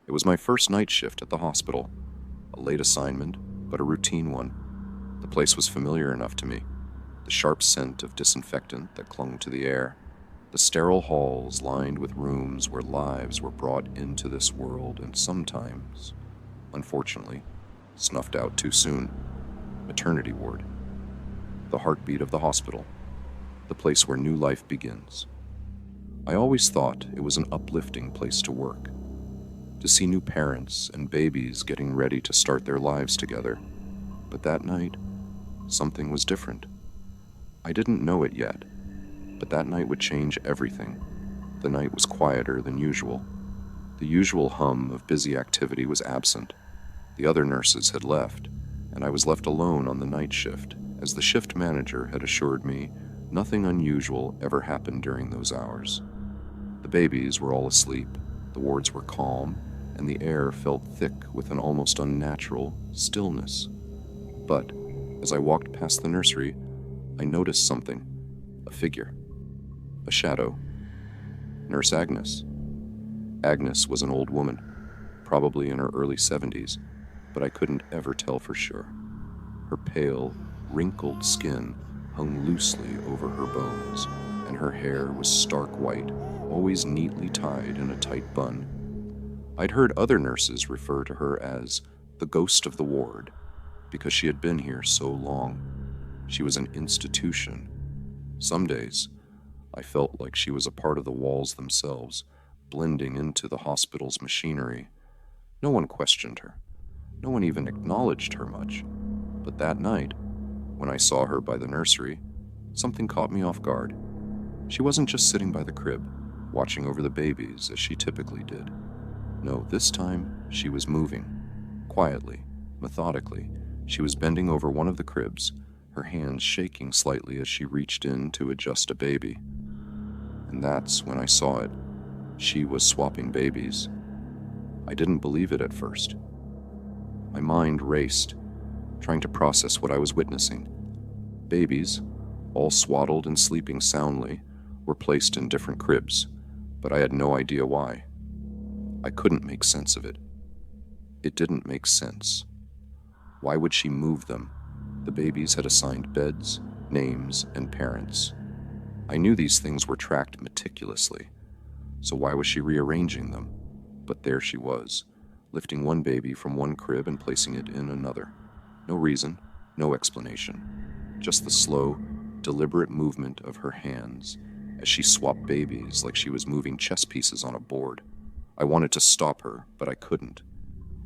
It was my first night shift at the hospital, a late assignment, but a routine one. The place was familiar enough to me. The sharp scent of disinfectant that clung to the air, the sterile halls lined with rooms where lives were brought into this world and sometimes, unfortunately, snuffed out too soon. Maternity ward. The heartbeat of the hospital. The place where new life begins. I always thought it was an uplifting place to work, to see new parents and babies getting ready to start their lives together. But that night, something was different. I didn't know it yet, but that night would change everything. The night was quieter than usual. The usual hum of busy activity was absent. The other nurses had left, and I was left alone on the night shift, as the shift manager had assured me nothing unusual ever happened during those hours. The babies were all asleep, the wards were calm, and the air felt thick with an almost unnatural stillness. But as I walked past the nursery, I noticed something, a figure, a shadow. Nurse Agnes. Agnes was an old woman, probably in her early 70s, but I couldn't ever tell for sure. Her pale, wrinkled skin hung loosely over her bones, and her hair was stark white, always neatly tied in a tight bun. I'd heard other nurses refer to her as the ghost of the ward, because she had been here so long. She was an institution. Some days, I felt like she was a part of the walls themselves, blending into the hospital's machinery. No one questioned her. No one even acknowledged her much. But that night, when I saw her by the nursery, something caught me off guard. She wasn't just sitting by the crib, watching over the babies as she typically did. No, this time she was moving. Quietly, methodically, she was bending over one of the cribs, her hands shaking slightly as she reached in to adjust a baby. And that's when I saw it. She was swapping babies. I didn't believe it at first. My mind raced, trying to process what I was witnessing. Babies, all swaddled and sleeping soundly, were placed in different cribs, but I had no idea why. I couldn't make sense of it. It didn't make sense. Why would she move them? The babies had assigned beds, names, and parents. I knew these things were tracked meticulously, so why was she rearranging them? But there she was, lifting one baby from one crib and placing it in another. No reason, no explanation, just the slow, deliberate movement of her hands as she swapped babies like she was moving chess pieces on a board. I wanted to stop her, but I couldn't.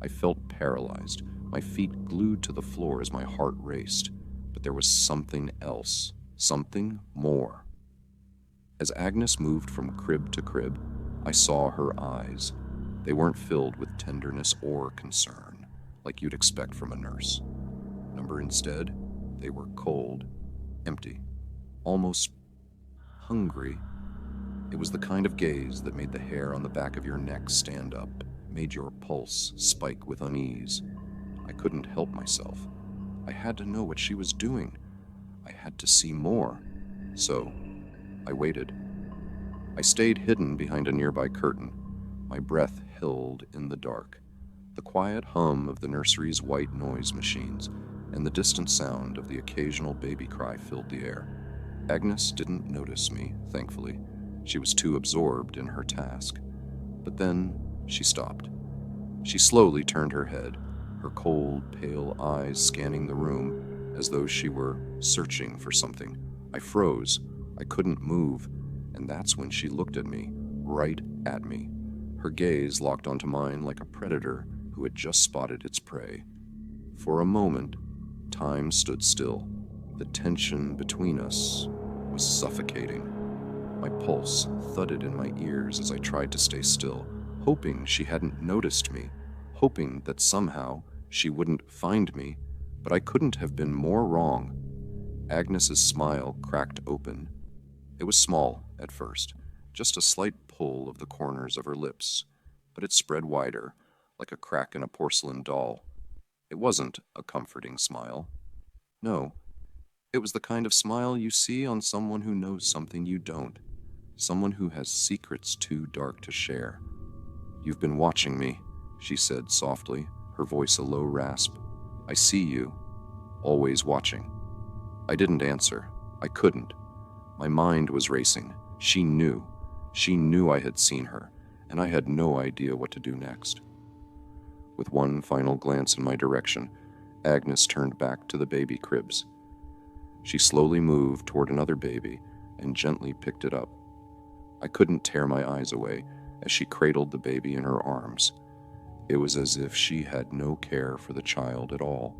I felt paralyzed, my feet glued to the floor as my heart raced. But there was something else, something more. As Agnes moved from crib to crib, I saw her eyes. They weren't filled with tenderness or concern, like you'd expect from a nurse. Instead, they were cold, empty, almost hungry. It was the kind of gaze that made the hair on the back of your neck stand up, made your pulse spike with unease. I couldn't help myself. I had to know what she was doing. I had to see more. So, I waited. I stayed hidden behind a nearby curtain, my breath held in the dark. The quiet hum of the nursery's white noise machines and the distant sound of the occasional baby cry filled the air. Agnes didn't notice me, thankfully. She was too absorbed in her task. But then she stopped. She slowly turned her head, her cold, pale eyes scanning the room as though she were searching for something. I froze. I couldn't move, and that's when she looked at me, right at me. Her gaze locked onto mine like a predator who had just spotted its prey. For a moment, time stood still. The tension between us was suffocating. My pulse thudded in my ears as I tried to stay still, hoping she hadn't noticed me, hoping that somehow she wouldn't find me, but I couldn't have been more wrong. Agnes's smile cracked open. It was small at first, just a slight pull of the corners of her lips, but it spread wider, like a crack in a porcelain doll. It wasn't a comforting smile. No, it was the kind of smile you see on someone who knows something you don't, someone who has secrets too dark to share. "You've been watching me," she said softly, her voice a low rasp. "I see you, always watching." I didn't answer. I couldn't. My mind was racing. She knew. She knew I had seen her, and I had no idea what to do next. With one final glance in my direction, Agnes turned back to the baby cribs. She slowly moved toward another baby and gently picked it up. I couldn't tear my eyes away as she cradled the baby in her arms. It was as if she had no care for the child at all.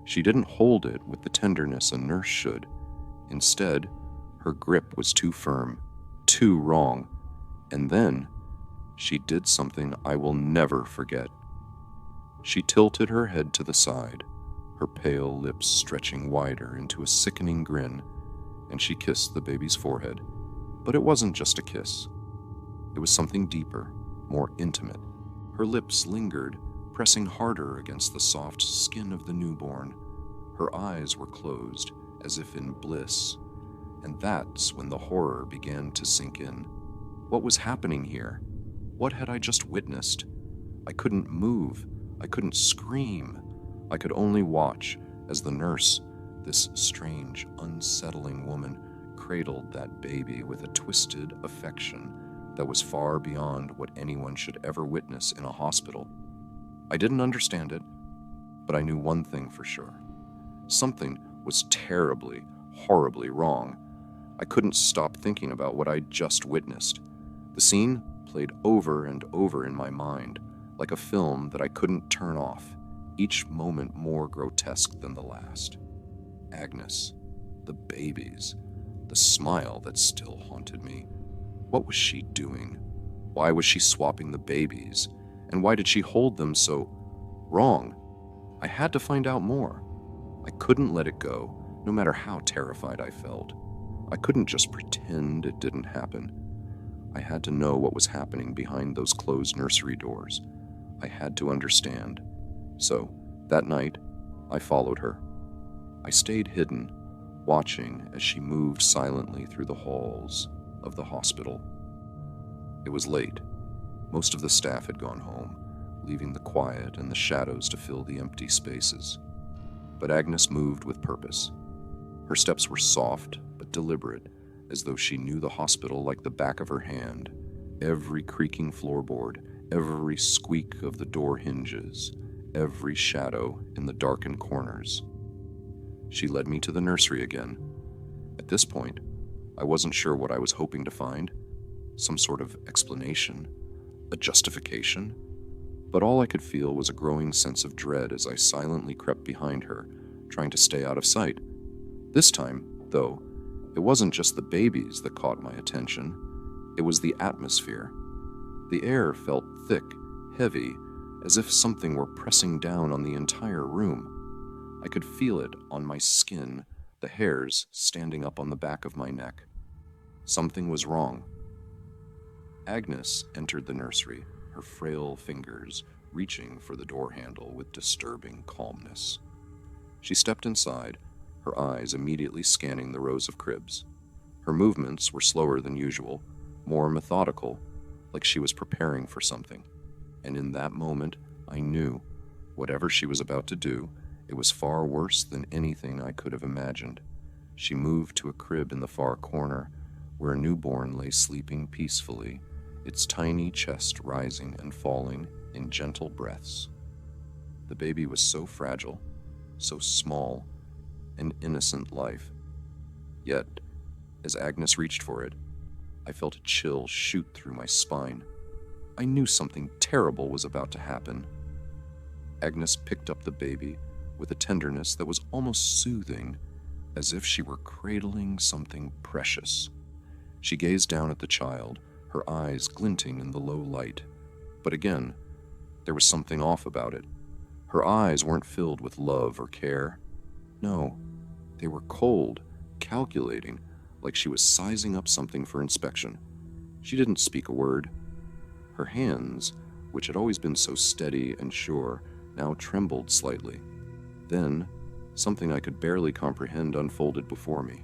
She didn't hold it with the tenderness a nurse should. Instead, her grip was too firm, too wrong, and then she did something I will never forget. She tilted her head to the side, her pale lips stretching wider into a sickening grin, and she kissed the baby's forehead. But it wasn't just a kiss. It was something deeper, more intimate. Her lips lingered, pressing harder against the soft skin of the newborn. Her eyes were closed, as if in bliss, and that's when the horror began to sink in. What was happening here? What had I just witnessed? I couldn't move. I couldn't scream. I could only watch as the nurse, this strange, unsettling woman, cradled that baby with a twisted affection that was far beyond what anyone should ever witness in a hospital. I didn't understand it, but I knew one thing for sure. Something was terribly, horribly wrong. I couldn't stop thinking about what I'd just witnessed. The scene played over and over in my mind, like a film that I couldn't turn off, each moment more grotesque than the last. Agnes, the babies, the smile that still haunted me. What was she doing? Why was she swapping the babies? And why did she hold them so wrong? I had to find out more. I couldn't let it go, no matter how terrified I felt. I couldn't just pretend it didn't happen. I had to know what was happening behind those closed nursery doors. I had to understand. So, that night, I followed her. I stayed hidden, watching as she moved silently through the halls of the hospital. It was late. Most of the staff had gone home, leaving the quiet and the shadows to fill the empty spaces. But Agnes moved with purpose. Her steps were soft but deliberate, as though she knew the hospital like the back of her hand. Every creaking floorboard, every squeak of the door hinges, every shadow in the darkened corners. She led me to the nursery again. At this point, I wasn't sure what I was hoping to find. Some sort of explanation, a justification. But all I could feel was a growing sense of dread as I silently crept behind her, trying to stay out of sight. This time, though, it wasn't just the babies that caught my attention. It was the atmosphere. The air felt thick, heavy, as if something were pressing down on the entire room. I could feel it on my skin, the hairs standing up on the back of my neck. Something was wrong. Agnes entered the nursery, her frail fingers reaching for the door handle with disturbing calmness. She stepped inside, her eyes immediately scanning the rows of cribs. Her movements were slower than usual, more methodical, like she was preparing for something. And in that moment, I knew, whatever she was about to do, it was far worse than anything I could have imagined. She moved to a crib in the far corner, where a newborn lay sleeping peacefully, its tiny chest rising and falling in gentle breaths. The baby was so fragile, so small, an innocent life. Yet, as Agnes reached for it, I felt a chill shoot through my spine. I knew something terrible was about to happen. Agnes picked up the baby with a tenderness that was almost soothing, as if she were cradling something precious. She gazed down at the child, her eyes glinting in the low light. But again, there was something off about it. Her eyes weren't filled with love or care. No, they were cold, calculating, like she was sizing up something for inspection. She didn't speak a word. Her hands, which had always been so steady and sure, now trembled slightly. Then, something I could barely comprehend unfolded before me.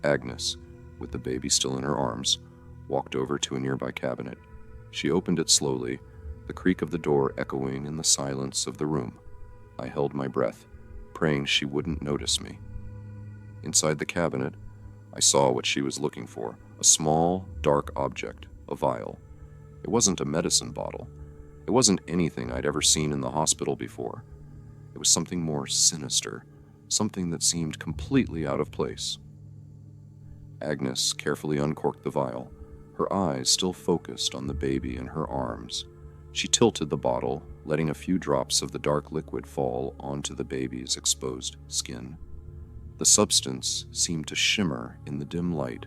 Agnes, with the baby still in her arms, walked over to a nearby cabinet. She opened it slowly, the creak of the door echoing in the silence of the room. I held my breath, praying she wouldn't notice me. Inside the cabinet, I saw what she was looking for, a small, dark object, a vial. It wasn't a medicine bottle. It wasn't anything I'd ever seen in the hospital before. It was something more sinister, something that seemed completely out of place. Agnes carefully uncorked the vial, her eyes still focused on the baby in her arms. She tilted the bottle, letting a few drops of the dark liquid fall onto the baby's exposed skin. The substance seemed to shimmer in the dim light,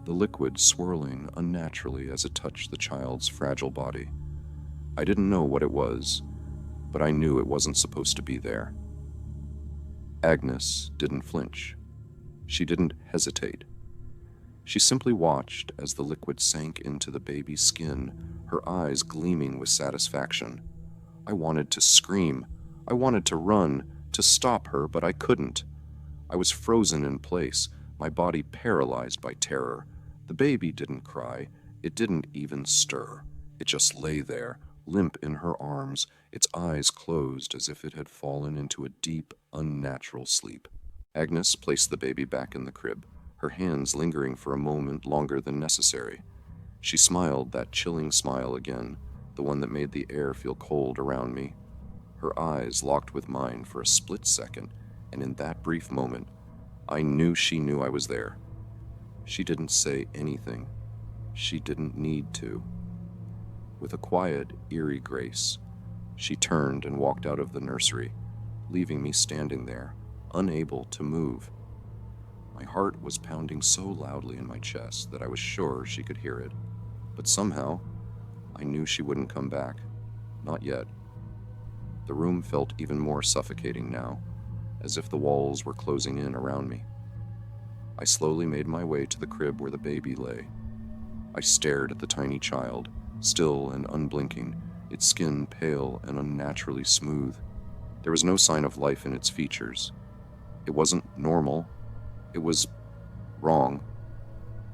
the liquid swirling unnaturally as it touched the child's fragile body. I didn't know what it was, but I knew it wasn't supposed to be there. Agnes didn't flinch. She didn't hesitate. She simply watched as the liquid sank into the baby's skin, her eyes gleaming with satisfaction. I wanted to scream. I wanted to run, to stop her, but I couldn't. I was frozen in place, my body paralyzed by terror. The baby didn't cry. It didn't even stir. It just lay there, limp in her arms, its eyes closed as if it had fallen into a deep, unnatural sleep. Agnes placed the baby back in the crib, her hands lingering for a moment longer than necessary. She smiled that chilling smile again, the one that made the air feel cold around me. Her eyes locked with mine for a split second, and in that brief moment, I knew she knew I was there. She didn't say anything. She didn't need to. With a quiet, eerie grace, she turned and walked out of the nursery, leaving me standing there, unable to move. My heart was pounding so loudly in my chest that I was sure she could hear it. But somehow, I knew she wouldn't come back. Not yet. The room felt even more suffocating now, as if the walls were closing in around me. I slowly made my way to the crib where the baby lay. I stared at the tiny child, still and unblinking, its skin pale and unnaturally smooth. There was no sign of life in its features. It wasn't normal. It was wrong.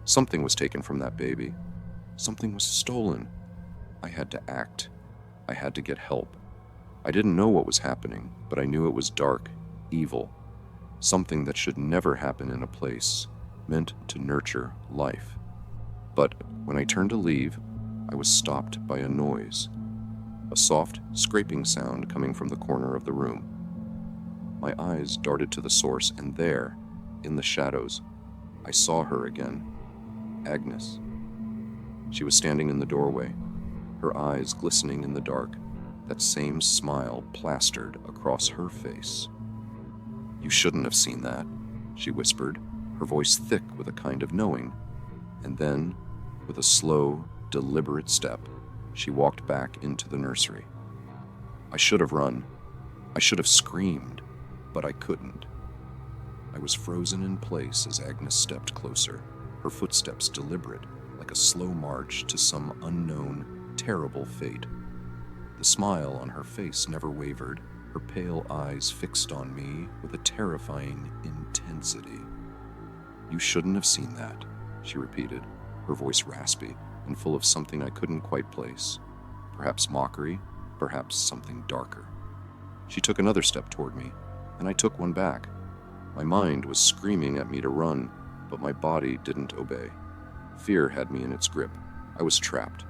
Something was taken from that baby. Something was stolen. I had to act. I had to get help. I didn't know what was happening, but I knew it was dark, evil, something that should never happen in a place meant to nurture life. But when I turned to leave, I was stopped by a noise, a soft scraping sound coming from the corner of the room. My eyes darted to the source, and there, in the shadows, I saw her again, Agnes. She was standing in the doorway, her eyes glistening in the dark, that same smile plastered across her face. "You shouldn't have seen that," she whispered, her voice thick with a kind of knowing. And then, with a slow, deliberate step, she walked back into the nursery. I should have run. I should have screamed, but I couldn't. I was frozen in place as Agnes stepped closer, her footsteps deliberate, like a slow march to some unknown, terrible fate. The smile on her face never wavered, her pale eyes fixed on me with a terrifying intensity. "You shouldn't have seen that," she repeated, her voice raspy and full of something I couldn't quite place. Perhaps mockery, perhaps something darker. She took another step toward me, and I took one back. My mind was screaming at me to run, but my body didn't obey. Fear had me in its grip. I was trapped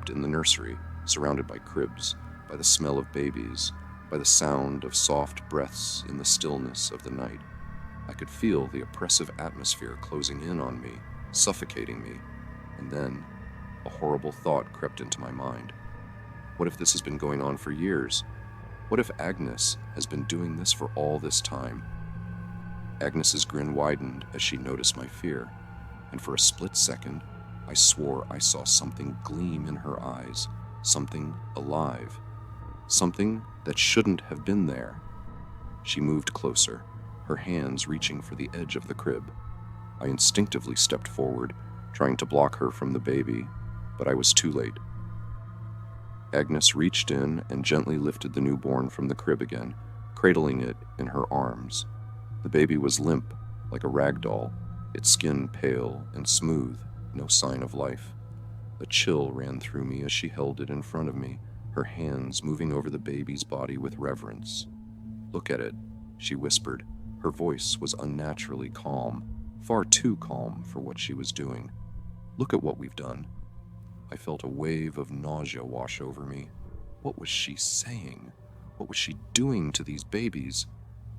in the nursery, surrounded by cribs, by the smell of babies, by the sound of soft breaths in the stillness of the night. I could feel the oppressive atmosphere closing in on me, suffocating me, and then a horrible thought crept into my mind. What if this has been going on for years? What if Agnes has been doing this for all this time? Agnes's grin widened as she noticed my fear, and for a split second, I swore I saw something gleam in her eyes, something alive, something that shouldn't have been there. She moved closer, her hands reaching for the edge of the crib. I instinctively stepped forward, trying to block her from the baby, but I was too late. Agnes reached in and gently lifted the newborn from the crib again, cradling it in her arms. The baby was limp, like a rag doll, its skin pale and smooth, no sign of life. A chill ran through me as she held it in front of me, her hands moving over the baby's body with reverence. "Look at it," she whispered. Her voice was unnaturally calm, far too calm for what she was doing. "Look at what we've done." I felt a wave of nausea wash over me. What was she saying? What was she doing to these babies?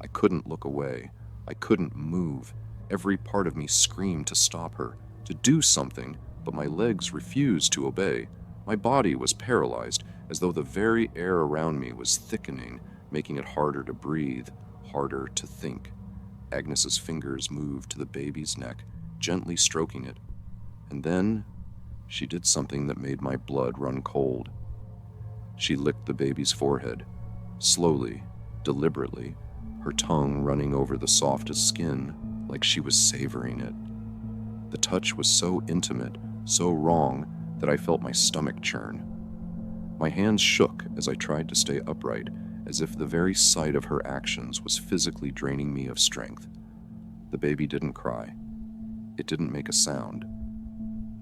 I couldn't look away. I couldn't move. Every part of me screamed to stop her, to do something, but my legs refused to obey. My body was paralyzed, as though the very air around me was thickening, making it harder to breathe, harder to think. Agnes's fingers moved to the baby's neck, gently stroking it. And then she did something that made my blood run cold. She licked the baby's forehead, slowly, deliberately, her tongue running over the softest skin like she was savoring it. The touch was so intimate, so wrong, that I felt my stomach churn. My hands shook as I tried to stay upright, as if the very sight of her actions was physically draining me of strength. The baby didn't cry. It didn't make a sound.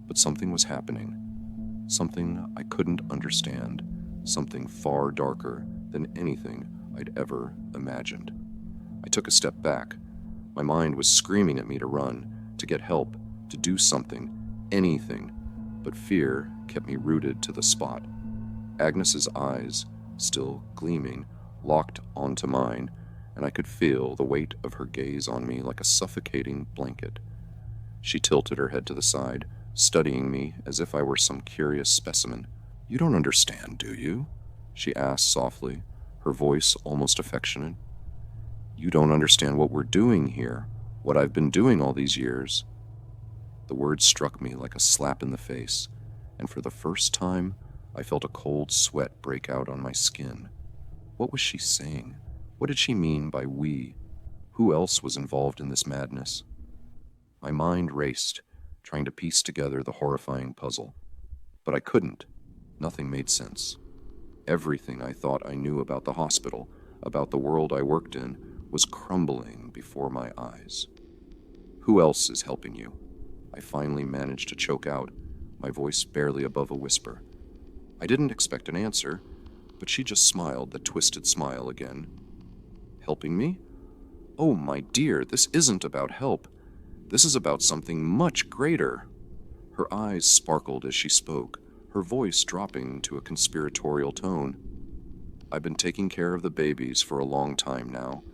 But something was happening. Something I couldn't understand. Something far darker than anything I'd ever imagined. I took a step back. My mind was screaming at me to run, to get help, to do something, anything, but fear kept me rooted to the spot. Agnes's eyes, still gleaming, locked onto mine, and I could feel the weight of her gaze on me like a suffocating blanket. She tilted her head to the side, studying me as if I were some curious specimen. "You don't understand, do you?" she asked softly, her voice almost affectionate. "You don't understand what we're doing here, what I've been doing all these years." The words struck me like a slap in the face, and for the first time, I felt a cold sweat break out on my skin. What was she saying? What did she mean by we? Who else was involved in this madness? My mind raced, trying to piece together the horrifying puzzle. But I couldn't. Nothing made sense. Everything I thought I knew about the hospital, about the world I worked in, was crumbling before my eyes. "Who else is helping you?" I finally managed to choke out, my voice barely above a whisper. I didn't expect an answer, but she just smiled that twisted smile again. "Helping me? Oh, my dear, this isn't about help. This is about something much greater." Her eyes sparkled as she spoke, her voice dropping to a conspiratorial tone. "I've been taking care of the babies for a long time now.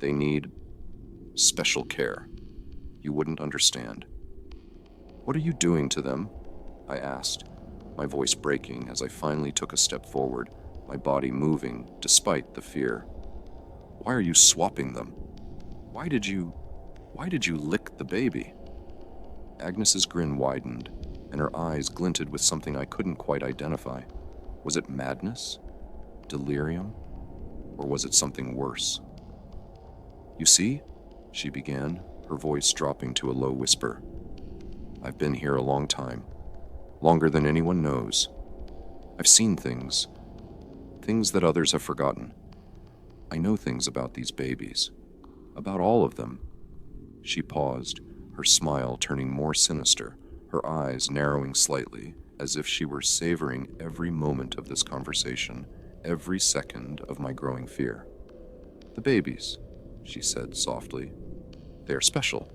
They need special care. You wouldn't understand." "What are you doing to them?" I asked, my voice breaking as I finally took a step forward, my body moving despite the fear. "Why are you swapping them? Why did you lick the baby?" Agnes's grin widened, and her eyes glinted with something I couldn't quite identify. Was it madness? Delirium? Or was it something worse? "You see," she began, her voice dropping to a low whisper. "I've been here a long time, longer than anyone knows. I've seen things that others have forgotten. I know things about these babies, about all of them." She paused, her smile turning more sinister, her eyes narrowing slightly, as if she were savoring every moment of this conversation, every second of my growing fear. "The babies," she said softly. "They are special.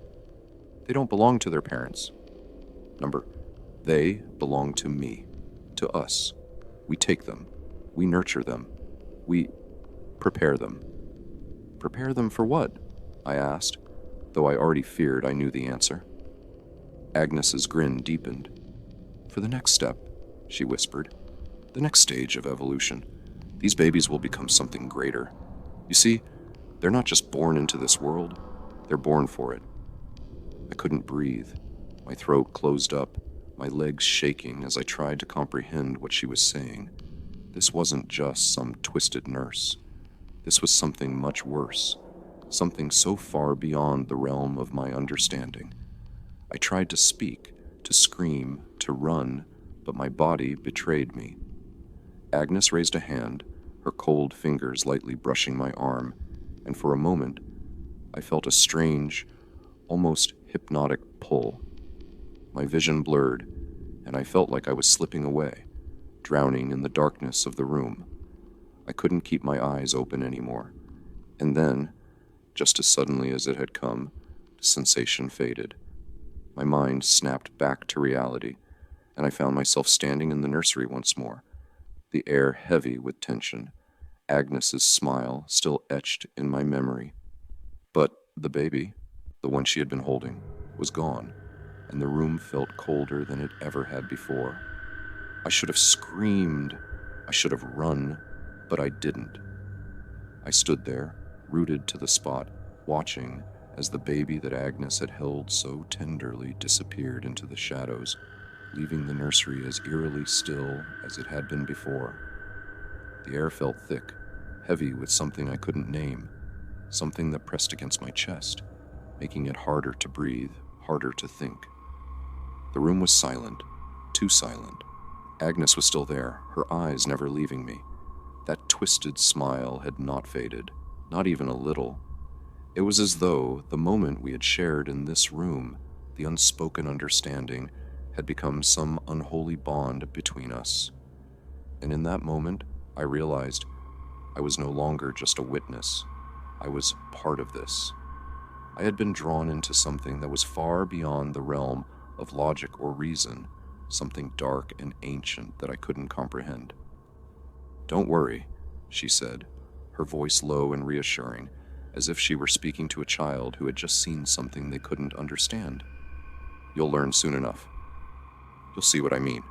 They don't belong to their parents. They belong to me, to us. We take them. We nurture them. We prepare them." "Prepare them for what?" I asked, though I already feared I knew the answer. Agnes's grin deepened. "For the next step," she whispered. "The next stage of evolution. These babies will become something greater. You see, they're not just born into this world, they're born for it." I couldn't breathe. My throat closed up, my legs shaking as I tried to comprehend what she was saying. This wasn't just some twisted nurse. This was something much worse, something so far beyond the realm of my understanding. I tried to speak, to scream, to run, but my body betrayed me. Agnes raised a hand, her cold fingers lightly brushing my arm, and for a moment, I felt a strange, almost hypnotic pull. My vision blurred, and I felt like I was slipping away, drowning in the darkness of the room. I couldn't keep my eyes open anymore. And then, just as suddenly as it had come, the sensation faded. My mind snapped back to reality, and I found myself standing in the nursery once more, the air heavy with tension, Agnes's smile still etched in my memory. But the baby, the one she had been holding, was gone, and the room felt colder than it ever had before. I should have screamed, I should have run, but I didn't. I stood there, rooted to the spot, watching as the baby that Agnes had held so tenderly disappeared into the shadows, leaving the nursery as eerily still as it had been before. The air felt thick, heavy with something I couldn't name, something that pressed against my chest, making it harder to breathe, harder to think. The room was silent, too silent. Agnes was still there, her eyes never leaving me. That twisted smile had not faded, not even a little. It was as though the moment we had shared in this room, the unspoken understanding, had become some unholy bond between us. And in that moment, I realized I was no longer just a witness. I was part of this. I had been drawn into something that was far beyond the realm of logic or reason, something dark and ancient that I couldn't comprehend. "Don't worry," she said, her voice low and reassuring, as if she were speaking to a child who had just seen something they couldn't understand. "You'll learn soon enough. You'll see what I mean."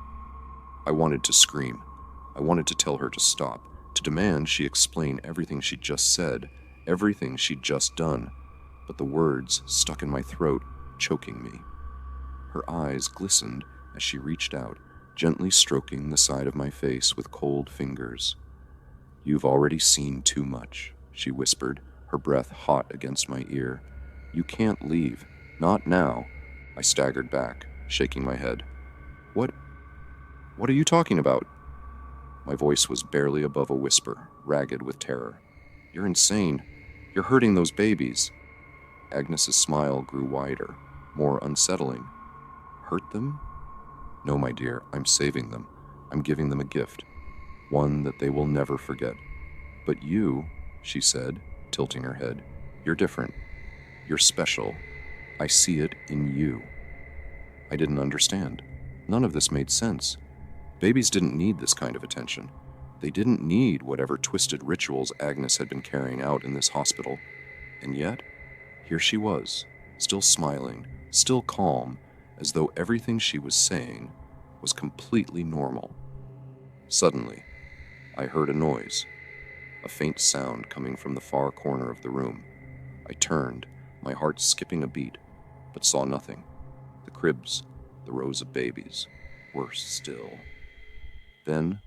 I wanted to scream. I wanted to tell her to stop, to demand she explain everything she'd just said, everything she'd just done, but the words stuck in my throat, choking me. Her eyes glistened as she reached out, gently stroking the side of my face with cold fingers. "You've already seen too much," she whispered, her breath hot against my ear. "You can't leave. Not now." I staggered back, shaking my head. What are you talking about?" My voice was barely above a whisper, ragged with terror. "You're insane. You're hurting those babies." Agnes's smile grew wider, more unsettling. "Hurt them? No, my dear, I'm saving them. I'm giving them a gift, one that they will never forget. But you," she said, tilting her head, "you're different. You're special. I see it in you." I didn't understand. None of this made sense. Babies didn't need this kind of attention. They didn't need whatever twisted rituals Agnes had been carrying out in this hospital. And yet, here she was, still smiling, still calm, as though everything she was saying was completely normal. Suddenly, I heard a noise, a faint sound coming from the far corner of the room. I turned, my heart skipping a beat, but saw nothing. The cribs, the rows of babies, worse still. Then,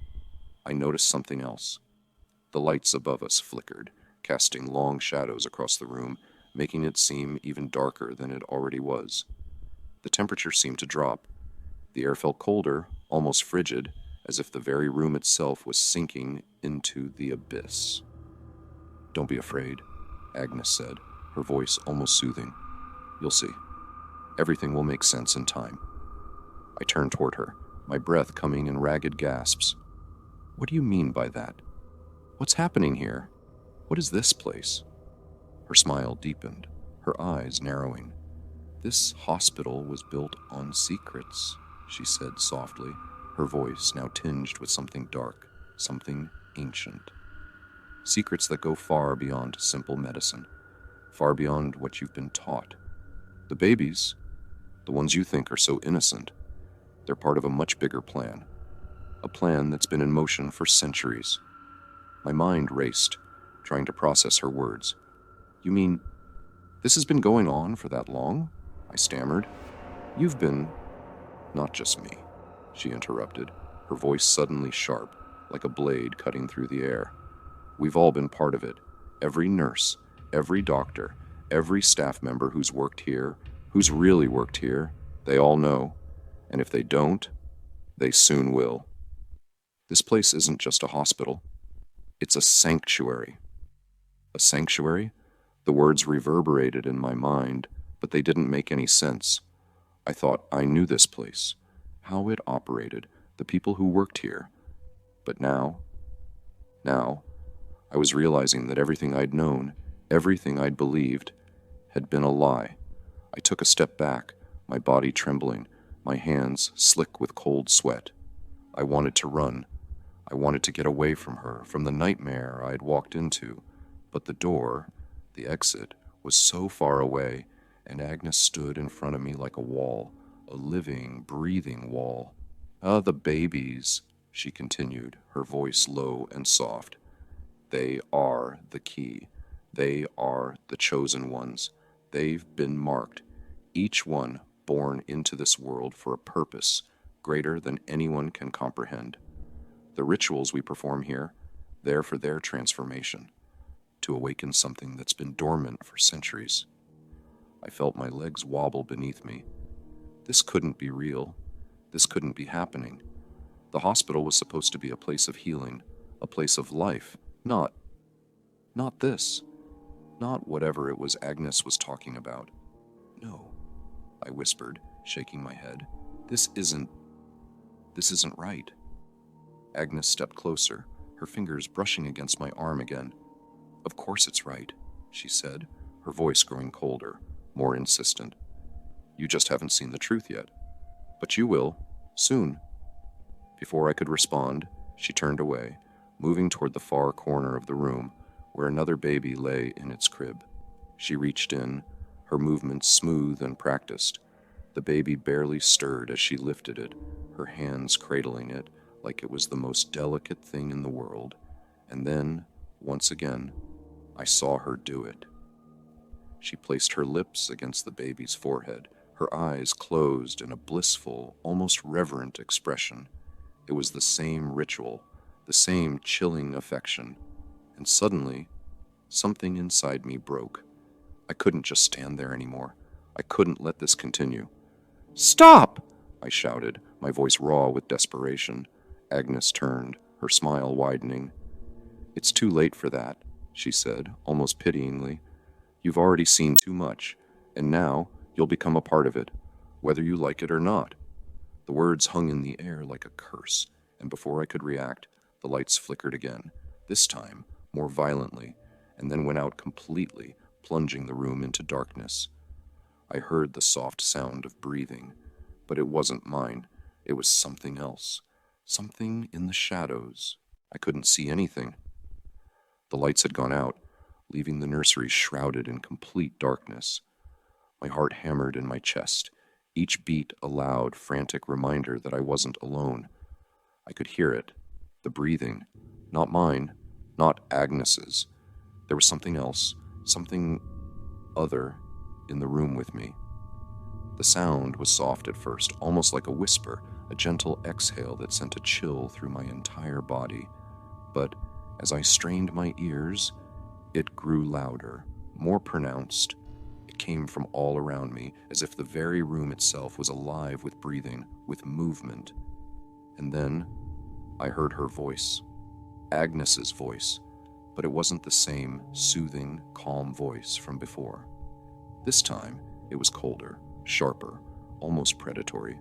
I noticed something else. The lights above us flickered, casting long shadows across the room, making it seem even darker than it already was. The temperature seemed to drop. The air felt colder, almost frigid, as if the very room itself was sinking into the abyss. "Don't be afraid," Agnes said, her voice almost soothing. "You'll see. Everything will make sense in time." I turned toward her, my breath coming in ragged gasps. "What do you mean by that? What's happening here? What is this place?" Her smile deepened, her eyes narrowing. "This hospital was built on secrets," she said softly, her voice now tinged with something dark, something ancient. "Secrets that go far beyond simple medicine, far beyond what you've been taught. The babies, the ones you think are so innocent, they're part of a much bigger plan. A plan that's been in motion for centuries." My mind raced, trying to process her words. "You mean, this has been going on for that long?" I stammered. "You've been—" "Not just me," she interrupted, her voice suddenly sharp, like a blade cutting through the air. "We've all been part of it. Every nurse, every doctor, every staff member who's worked here, who's really worked here, they all know. And if they don't, they soon will. This place isn't just a hospital. It's a sanctuary." A sanctuary? The words reverberated in my mind, but they didn't make any sense. I thought I knew this place. how it operated, the people who worked here. But now, I was realizing that everything I'd known, everything I'd believed, had been a lie. I took a step back, my body trembling, my hands slick with cold sweat. I wanted to run. I wanted to get away from her, from the nightmare I'd walked into. But the door, the exit, was so far away, and Agnes stood in front of me like a wall, a living, breathing wall. "Ah, the babies," she continued, her voice low and soft. "They are the key. They are the chosen ones. They've been marked, each one born into this world for a purpose greater than anyone can comprehend. The rituals we perform here, they're for their transformation, to awaken something that's been dormant for centuries." I felt my legs wobble beneath me. This couldn't be real. This couldn't be happening. The hospital was supposed to be a place of healing, a place of life, not this, not whatever it was Agnes was talking about. "No," I whispered, shaking my head. This isn't right." Agnes stepped closer, her fingers brushing against my arm again. "Of course it's right," she said, her voice growing colder, more insistent. "You just haven't seen the truth yet. But you will, soon." Before I could respond, she turned away, moving toward the far corner of the room, where another baby lay in its crib. She reached in, her movements smooth and practiced. The baby barely stirred as she lifted it, her hands cradling it like it was the most delicate thing in the world. And then, once again, I saw her do it. She placed her lips against the baby's forehead, her eyes closed in a blissful, almost reverent expression. It was the same ritual, the same chilling affection. And suddenly, something inside me broke. I couldn't just stand there anymore. I couldn't let this continue. "Stop!" I shouted, my voice raw with desperation. Agnes turned, her smile widening. "It's too late for that," she said, almost pityingly. "You've already seen too much, and now you'll become a part of it, whether you like it or not." The words hung in the air like a curse, and before I could react, the lights flickered again, this time more violently, and then went out completely, plunging the room into darkness. I heard the soft sound of breathing, but it wasn't mine. It was something else, something in the shadows. I couldn't see anything. The lights had gone out, leaving the nursery shrouded in complete darkness. My heart hammered in my chest, each beat a loud, frantic reminder that I wasn't alone. I could hear it, the breathing, not mine, not Agnes's. There was something else, something other, in the room with me. The sound was soft at first, almost like a whisper, a gentle exhale that sent a chill through my entire body. But as I strained my ears, it grew louder, more pronounced. It came from all around me, as if the very room itself was alive with breathing, with movement. And then I heard her voice, Agnes's voice, but it wasn't the same soothing, calm voice from before. This time, it was colder, sharper, almost predatory.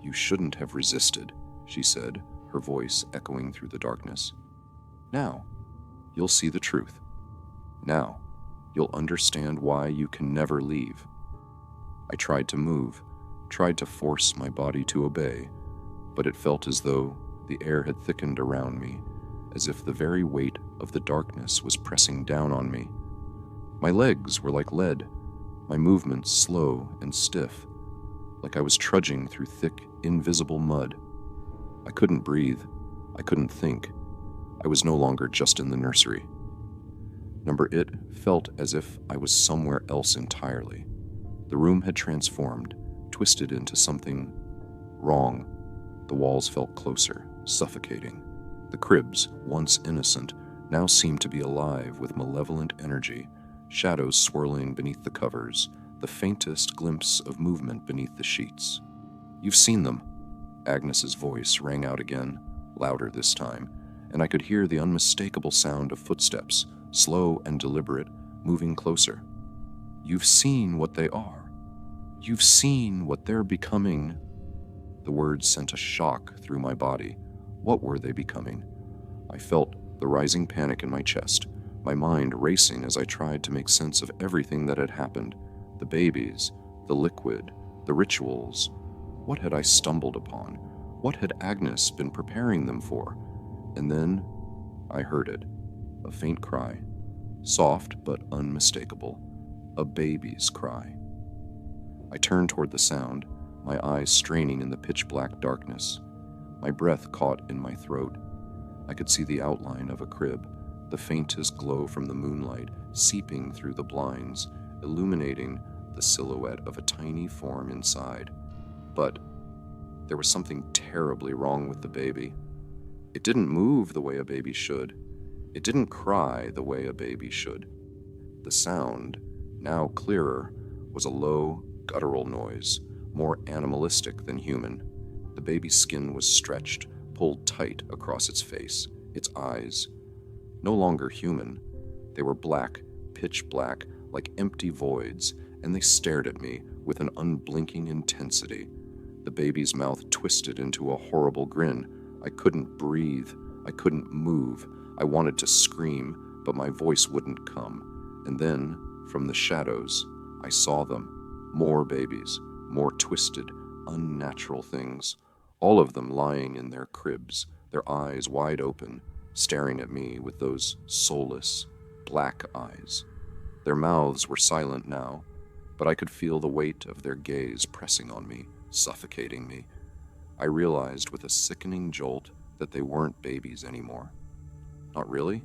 "You shouldn't have resisted," she said, her voice echoing through the darkness. "Now, you'll see the truth. Now, you'll understand why you can never leave." I tried to move, tried to force my body to obey, but it felt as though the air had thickened around me, as if the very weight of the darkness was pressing down on me. My legs were like lead, my movements slow and stiff, like I was trudging through thick, invisible mud. I couldn't breathe. I couldn't think. I was no longer just in the nursery. It felt as if I was somewhere else entirely. The room had transformed, twisted into something wrong. The walls felt closer, suffocating. The cribs, once innocent, now seemed to be alive with malevolent energy, shadows swirling beneath the covers, the faintest glimpse of movement beneath the sheets. "You've seen them." Agnes's voice rang out again, louder this time, and I could hear the unmistakable sound of footsteps, slow and deliberate, moving closer. "You've seen what they are. You've seen what they're becoming." The words sent a shock through my body. What were they becoming? I felt the rising panic in my chest, my mind racing as I tried to make sense of everything that had happened. The babies, the liquid, the rituals. What had I stumbled upon? What had Agnes been preparing them for? And then I heard it, a faint cry, soft but unmistakable, a baby's cry. I turned toward the sound, my eyes straining in the pitch-black darkness. My breath caught in my throat. I could see the outline of a crib, the faintest glow from the moonlight seeping through the blinds, illuminating the silhouette of a tiny form inside. But there was something terribly wrong with the baby. It didn't move the way a baby should. It didn't cry the way a baby should. The sound, now clearer, was a low, guttural noise, more animalistic than human. The baby's skin was stretched, pulled tight across its face, its eyes. No longer human. They were black, pitch black, like empty voids, and they stared at me with an unblinking intensity. The baby's mouth twisted into a horrible grin. I couldn't breathe. I couldn't move. I wanted to scream, but my voice wouldn't come. And then, from the shadows, I saw them. More babies, more twisted, unnatural things. All of them lying in their cribs, their eyes wide open, staring at me with those soulless, black eyes. Their mouths were silent now, but I could feel the weight of their gaze pressing on me, suffocating me. I realized with a sickening jolt that they weren't babies anymore. Not really.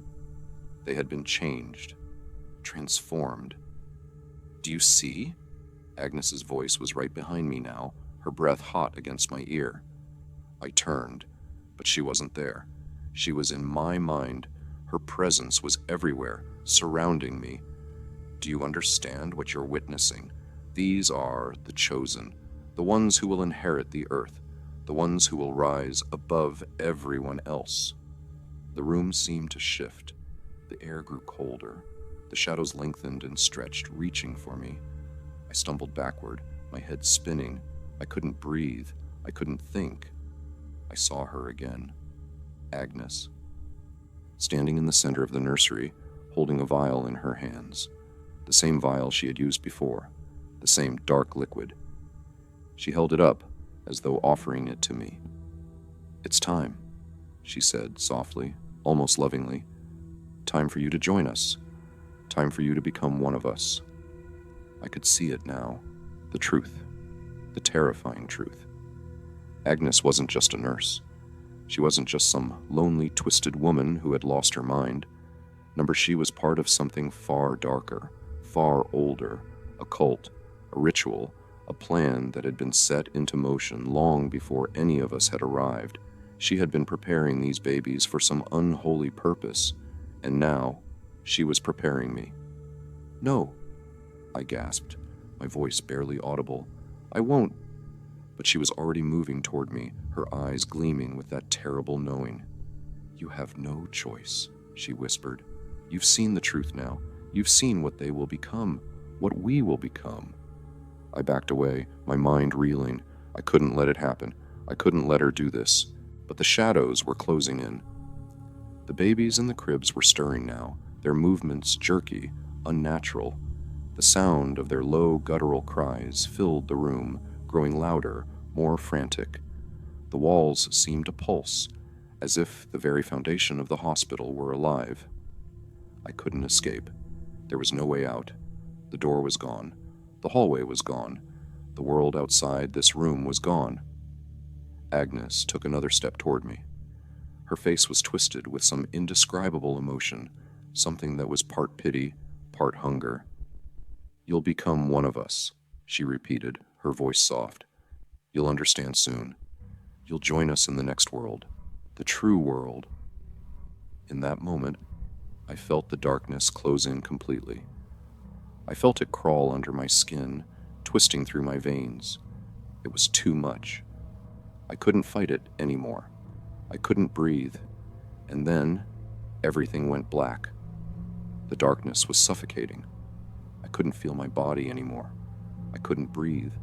They had been changed, transformed. "Do you see?" Agnes's voice was right behind me now, her breath hot against my ear. I turned, but she wasn't there. She was in my mind. Her presence was everywhere, surrounding me. "Do you understand what you're witnessing? These are the chosen, the ones who will inherit the earth, the ones who will rise above everyone else." The room seemed to shift. The air grew colder. The shadows lengthened and stretched, reaching for me. I stumbled backward, my head spinning. I couldn't breathe. I couldn't think. I saw her again. Agnes. Standing in the center of the nursery, holding a vial in her hands. The same vial she had used before. The same dark liquid. She held it up, as though offering it to me. "It's time," she said softly, almost lovingly. "Time for you to join us. Time for you to become one of us." I could see it now. The truth. The terrifying truth. Agnes wasn't just a nurse. She wasn't just some lonely, twisted woman who had lost her mind. No, she was part of something far darker, far older, a cult, a ritual, a plan that had been set into motion long before any of us had arrived. She had been preparing these babies for some unholy purpose, and now she was preparing me. "No," I gasped, my voice barely audible. "I won't." But she was already moving toward me, her eyes gleaming with that terrible knowing. "You have no choice," she whispered. "You've seen the truth now. You've seen what they will become, what we will become." I backed away, my mind reeling. I couldn't let it happen. I couldn't let her do this. But the shadows were closing in. The babies in the cribs were stirring now, their movements jerky, unnatural. The sound of their low, guttural cries filled the room, growing louder, more frantic. The walls seemed to pulse, as if the very foundation of the hospital were alive. I couldn't escape. There was no way out. The door was gone. The hallway was gone. The world outside this room was gone. Agnes took another step toward me. Her face was twisted with some indescribable emotion, something that was part pity, part hunger. "You'll become one of us," she repeated, her voice soft. "You'll understand soon. You'll join us in the next world, the true world." In that moment, I felt the darkness close in completely. I felt it crawl under my skin, twisting through my veins. It was too much. I couldn't fight it anymore. I couldn't breathe. And then, everything went black. The darkness was suffocating. I couldn't feel my body anymore. I couldn't breathe.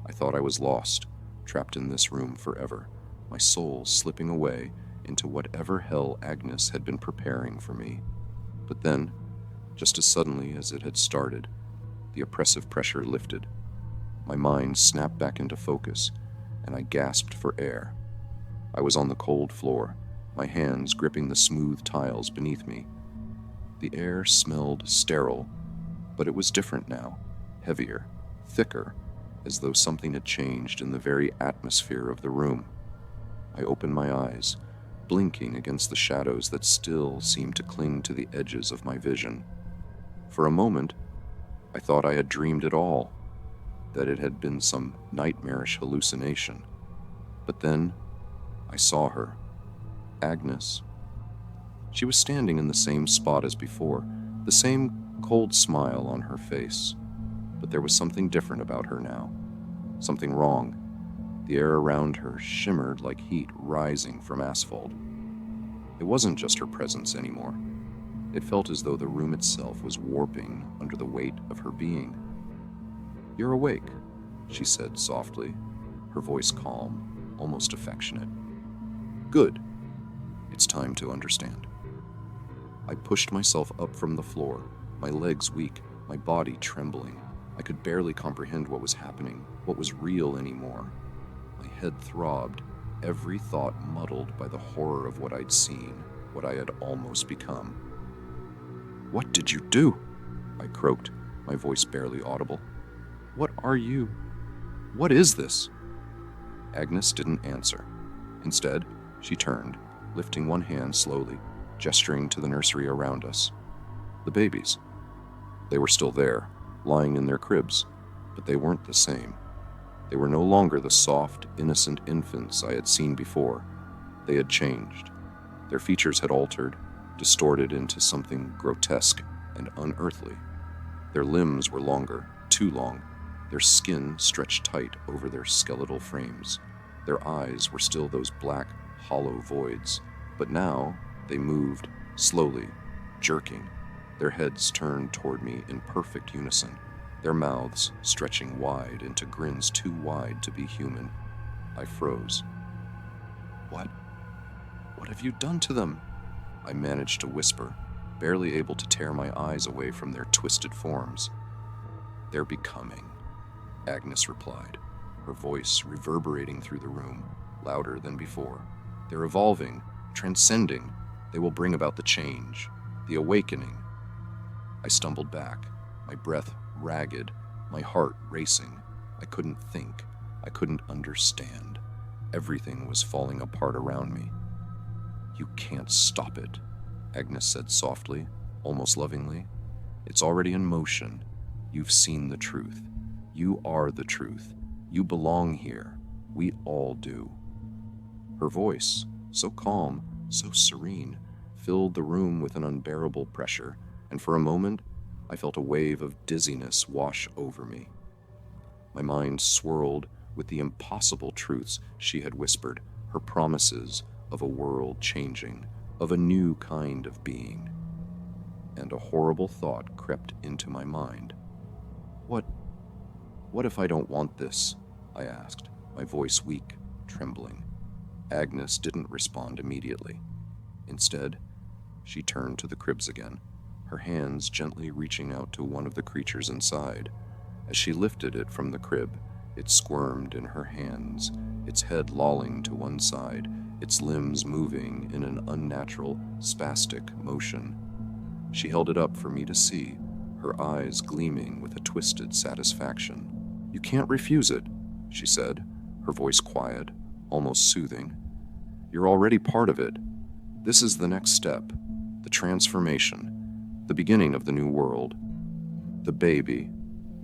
I thought I was lost, trapped in this room forever, my soul slipping away into whatever hell Agnes had been preparing for me. But then, just as suddenly as it had started, the oppressive pressure lifted. My mind snapped back into focus, and I gasped for air. I was on the cold floor, my hands gripping the smooth tiles beneath me. The air smelled sterile, but it was different now, heavier, thicker, as though something had changed in the very atmosphere of the room. I opened my eyes, blinking against the shadows that still seemed to cling to the edges of my vision. For a moment, I thought I had dreamed it all, that it had been some nightmarish hallucination. But then, I saw her. Agnes. She was standing in the same spot as before, the same cold smile on her face. But there was something different about her now. Something wrong. The air around her shimmered like heat rising from asphalt. It wasn't just her presence anymore. It felt as though the room itself was warping under the weight of her being. "You're awake," she said softly, her voice calm, almost affectionate. "Good. It's time to understand." I pushed myself up from the floor, my legs weak, my body trembling. I could barely comprehend what was happening, what was real anymore. My head throbbed, every thought muddled by the horror of what I'd seen, what I had almost become. "What did you do?" I croaked, my voice barely audible. "What are you? What is this?" Agnes didn't answer. Instead, she turned, lifting one hand slowly, gesturing to the nursery around us. The babies. They were still there, lying in their cribs, but they weren't the same. They were no longer the soft, innocent infants I had seen before. They had changed. Their features had altered, distorted into something grotesque and unearthly. Their limbs were longer, too long. Their skin stretched tight over their skeletal frames. Their eyes were still those black, hollow voids, but now they moved, slowly, jerking, their heads turned toward me in perfect unison, their mouths stretching wide into grins too wide to be human. I froze. What have you done to them?" I managed to whisper, barely able to tear my eyes away from their twisted forms. "They're becoming," Agnes replied, her voice reverberating through the room, louder than before. "They're evolving, transcending. They will bring about the change, the awakening." I stumbled back, my breath ragged, my heart racing. I couldn't think. I couldn't understand. Everything was falling apart around me. "You can't stop it," Agnes said softly, almost lovingly. "It's already in motion. You've seen the truth. You are the truth. You belong here. We all do." Her voice, so calm, so serene, filled the room with an unbearable pressure, and for a moment, I felt a wave of dizziness wash over me. My mind swirled with the impossible truths she had whispered, her promises of a world changing, of a new kind of being. And a horrible thought crept into my mind. What if I don't want this?" I asked, my voice weak, trembling. Agnes didn't respond immediately. Instead, she turned to the cribs again, her hands gently reaching out to one of the creatures inside. As she lifted it from the crib, it squirmed in her hands, its head lolling to one side, its limbs moving in an unnatural, spastic motion. She held it up for me to see, her eyes gleaming with a twisted satisfaction. "You can't refuse it," she said, her voice quiet, almost soothing. "You're already part of it. This is the next step, the transformation, the beginning of the new world." The baby,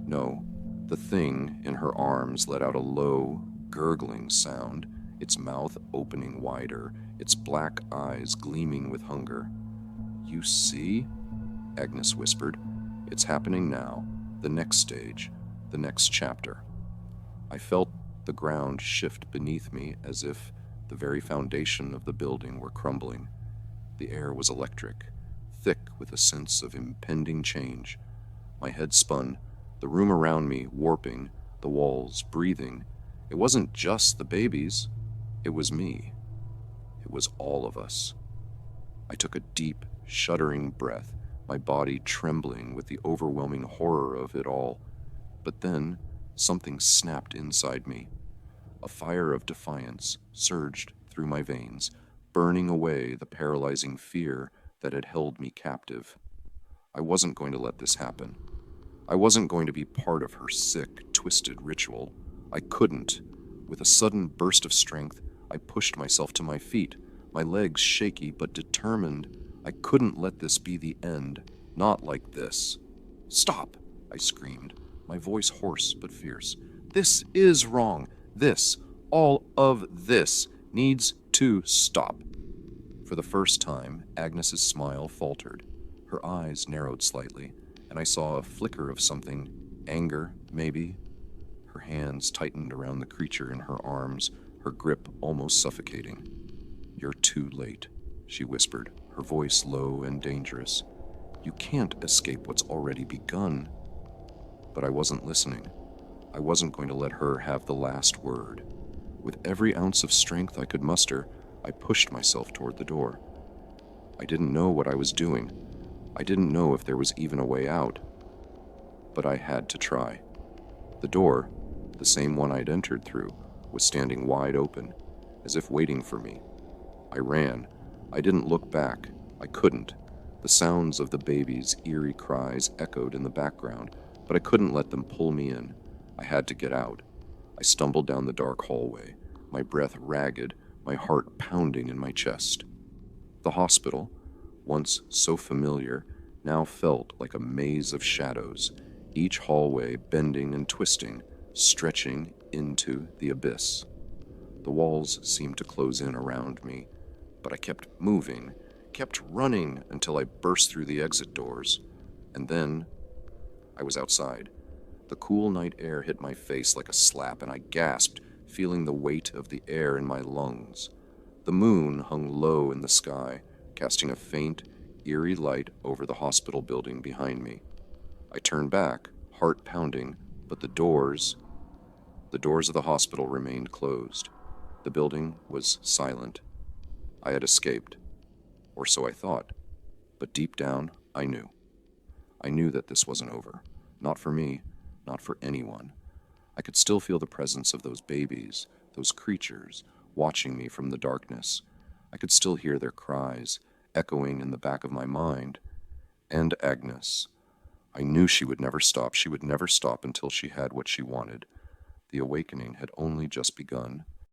no, the thing in her arms let out a low, gurgling sound, its mouth opening wider, its black eyes gleaming with hunger. "You see?" Agnes whispered. "It's happening now, the next stage, the next chapter." I felt the ground shift beneath me as if the very foundation of the building were crumbling. The air was electric, thick with a sense of impending change. My head spun, the room around me warping, the walls breathing, It wasn't just the babies, it was me. It was all of us. I took a deep, shuddering breath, my body trembling with the overwhelming horror of it all. But then, something snapped inside me. A fire of defiance surged through my veins, burning away the paralyzing fear that had held me captive. I wasn't going to let this happen. I wasn't going to be part of her sick, twisted ritual. I couldn't. With a sudden burst of strength, I pushed myself to my feet, my legs shaky but determined. I couldn't let this be the end. Not like this. "Stop!" I screamed, my voice hoarse but fierce. "This is wrong. This, all of this, needs to stop." For the first time, Agnes's smile faltered. Her eyes narrowed slightly, and I saw a flicker of something, anger, maybe. Her hands tightened around the creature in her arms, her grip almost suffocating. "You're too late," she whispered, her voice low and dangerous. "You can't escape what's already begun." But I wasn't listening. I wasn't going to let her have the last word. With every ounce of strength I could muster, I pushed myself toward the door. I didn't know what I was doing. I didn't know if there was even a way out. But I had to try. The door, the same one I'd entered through, was standing wide open, as if waiting for me. I ran. I didn't look back. I couldn't. The sounds of the baby's eerie cries echoed in the background, but I couldn't let them pull me in. I had to get out. I stumbled down the dark hallway, my breath ragged, my heart pounding in my chest. The hospital, once so familiar, now felt like a maze of shadows, each hallway bending and twisting, stretching into the abyss. The walls seemed to close in around me, but I kept moving, kept running until I burst through the exit doors. And then I was outside. The cool night air hit my face like a slap, and I gasped, feeling the weight of the air in my lungs. The moon hung low in the sky, casting a faint, eerie light over the hospital building behind me. I turned back, heart pounding, but the doors of the hospital remained closed. The building was silent. I had escaped, or so I thought. But deep down, I knew. I knew that this wasn't over. Not for me, not for anyone. I could still feel the presence of those babies, those creatures, watching me from the darkness. I could still hear their cries, echoing in the back of my mind. And Agnes. I knew she would never stop. She would never stop until she had what she wanted. The awakening had only just begun.